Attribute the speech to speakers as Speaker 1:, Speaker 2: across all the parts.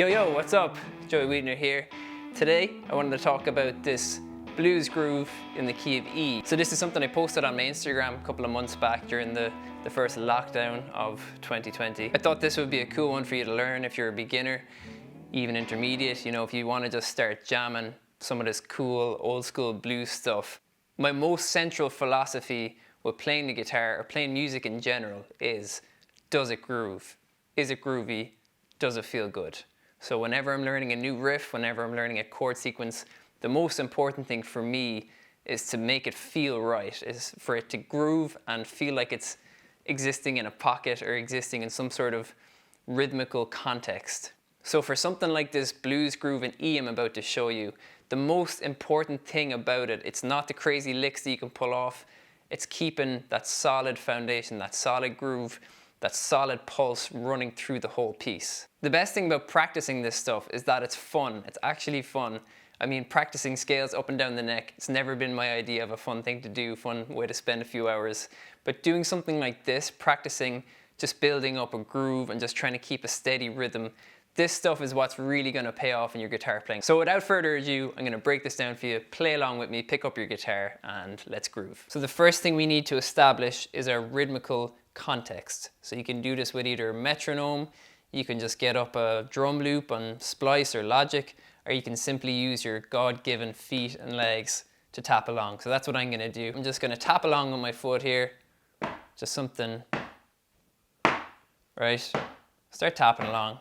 Speaker 1: Yo, what's up? Joey Wiedner here. Today, I wanted to talk about this blues groove in the key of E. So this is something I posted on my Instagram a couple of months back during the first lockdown of 2020. I thought this would be a cool one for you to learn if you're a beginner, even intermediate, you know, if you want to just start jamming some of this cool, old school blues stuff. My most central philosophy with playing the guitar or playing music in general is, does it groove? Is it groovy? Does it feel good? So whenever I'm learning a new riff, whenever I'm learning a chord sequence, the most important thing for me is to make it feel right, is for it to groove and feel like it's existing in a pocket or existing in some sort of rhythmical context. So for something like this blues groove in E I'm about to show you, the most important thing about it, it's not the crazy licks that you can pull off, it's keeping that solid foundation, that solid groove, that solid pulse running through the whole piece. The best thing about practicing this stuff is that it's fun. It's actually fun. I mean, practicing scales up and down the neck, it's never been my idea of a fun thing to do, fun way to spend a few hours. But doing something like this, practicing just building up a groove and just trying to keep a steady rhythm, this stuff is what's really going to pay off in your guitar playing. So without further ado, I'm going to break this down for you, play along with me, pick up your guitar, and let's groove. So the first thing we need to establish is our rhythmical context. So you can do this with either a metronome, you can just get up a drum loop on Splice or Logic, or you can simply use your God-given feet and legs to tap along. So that's what I'm going to do. I'm just going to tap along on my foot here, just something, right? Start tapping along.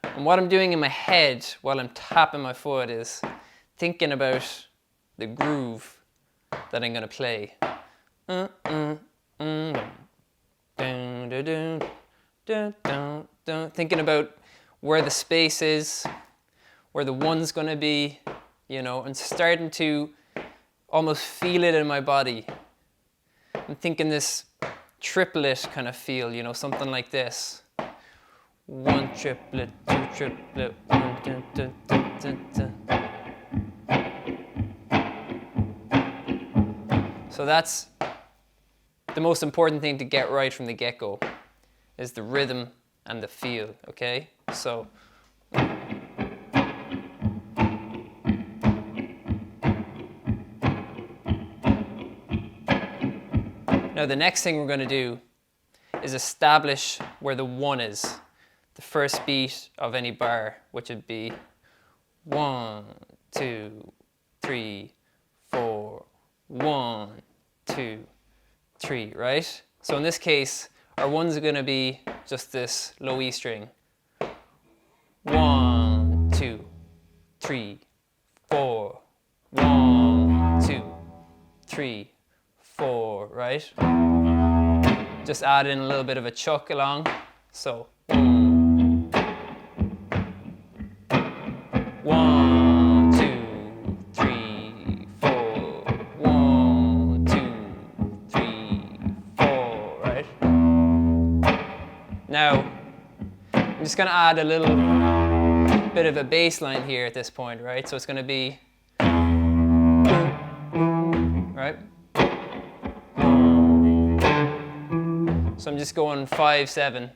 Speaker 1: And what I'm doing in my head while I'm tapping my foot is thinking about the groove that I'm going to play. Thinking about where the space is, where the one's going to be, you know, and starting to almost feel it in my body. I'm thinking this triplet kind of feel, you know, something like this. One triplet, two triplet, one, dun, dun, dun, dun, dun. So that's the most important thing to get right from the get-go, is the rhythm and the feel, okay? So now the next thing we're going to do is establish where the one is, the first beat of any bar, which would be 1, 2, 3, 4, 1, 2, 3, right? So in this case, our ones are going to be just this low E string. 1, 2, 3, 4, 1, 2, 3, 4, right? Just add in a little bit of a chuck along. So 1, 2, 3, 4, 1, 2, 3, 4, right? Now, I'm just going to add a little bit of a bass line here at this point, right? So it's going to be, right? So I'm just going 5, 7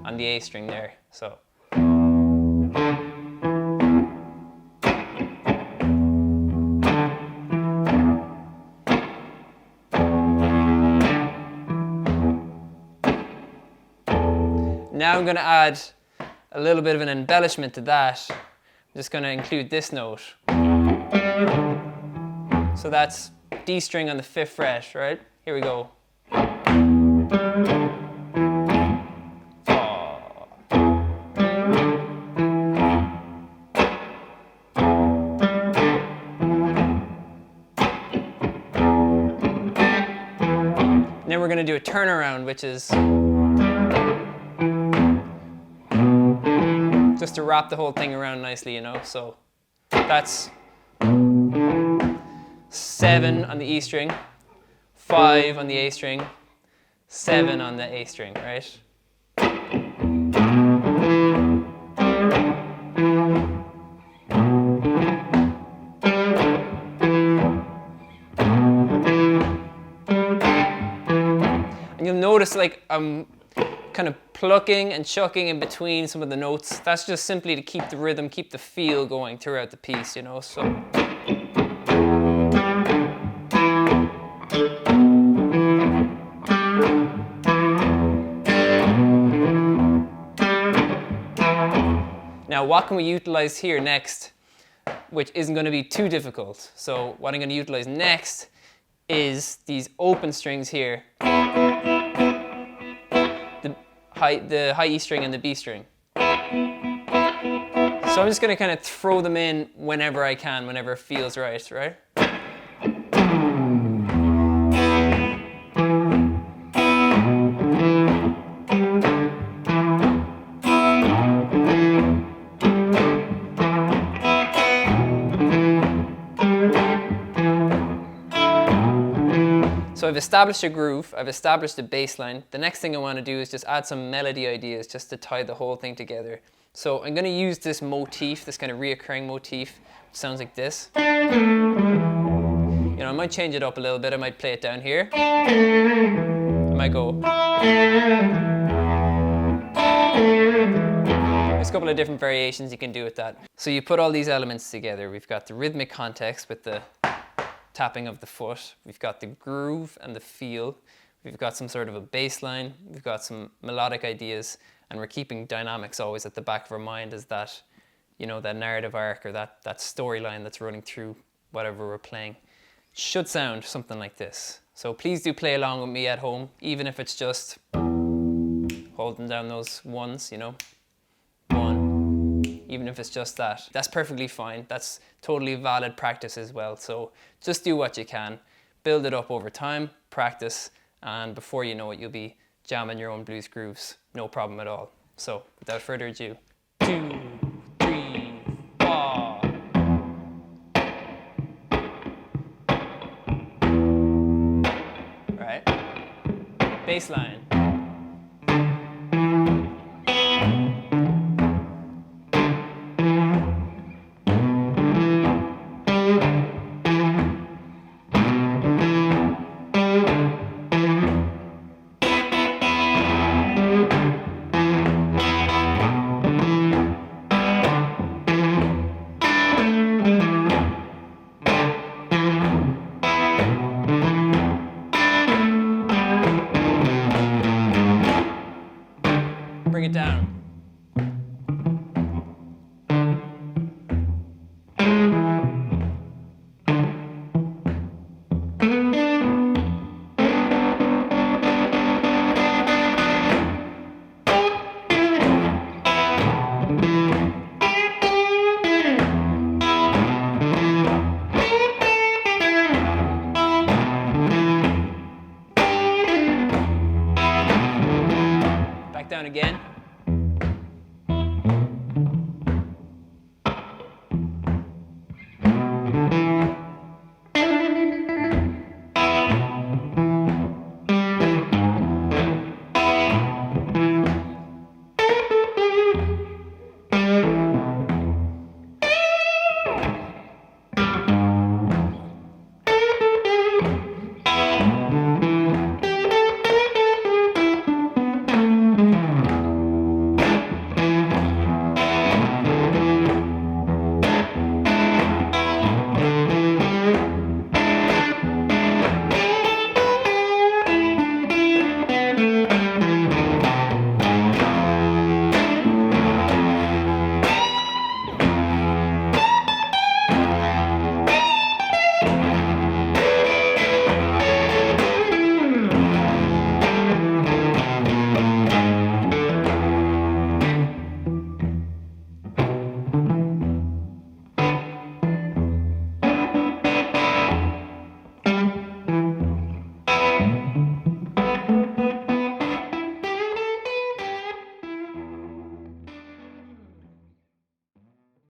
Speaker 1: on the A string there. So. Now I'm going to add a little bit of an embellishment to that. I'm just going to include this note. So that's D string on the 5th fret, right? Here we go. And then we're going to do a turnaround, which is just to wrap the whole thing around nicely, you know. So that's 7 on the E string, 5 on the A string, 7 on the A string, right? And you'll notice like I'm kind of plucking and chucking in between some of the notes. That's just simply to keep the rhythm, keep the feel going throughout the piece, you know, so. Now, what can we utilize here next, which isn't going to be too difficult? So what I'm going to utilize next is these open strings here. The high E string and the B string. So I'm just going to kind of throw them in whenever I can, whenever it feels right, right? So I've established a groove, I've established a bass line. The next thing I want to do is just add some melody ideas just to tie the whole thing together. So I'm going to use this motif, this kind of reoccurring motif, which sounds like this. You know, I might change it up a little bit, I might play it down here. I might go. There's a couple of different variations you can do with that. So you put all these elements together. We've got the rhythmic context with the tapping of the foot, we've got the groove and the feel, we've got some sort of a bass line, we've got some melodic ideas, and we're keeping dynamics always at the back of our mind as that, you know, that narrative arc or that storyline that's running through whatever we're playing. It should sound something like this. So please do play along with me at home, even if it's just holding down those ones, you know, one. Even if it's just that, that's perfectly fine. That's totally valid practice as well. So just do what you can, build it up over time, practice, and before you know it, you'll be jamming your own blues grooves, no problem at all. So without further ado, 2, 3, 4. Right, bass line.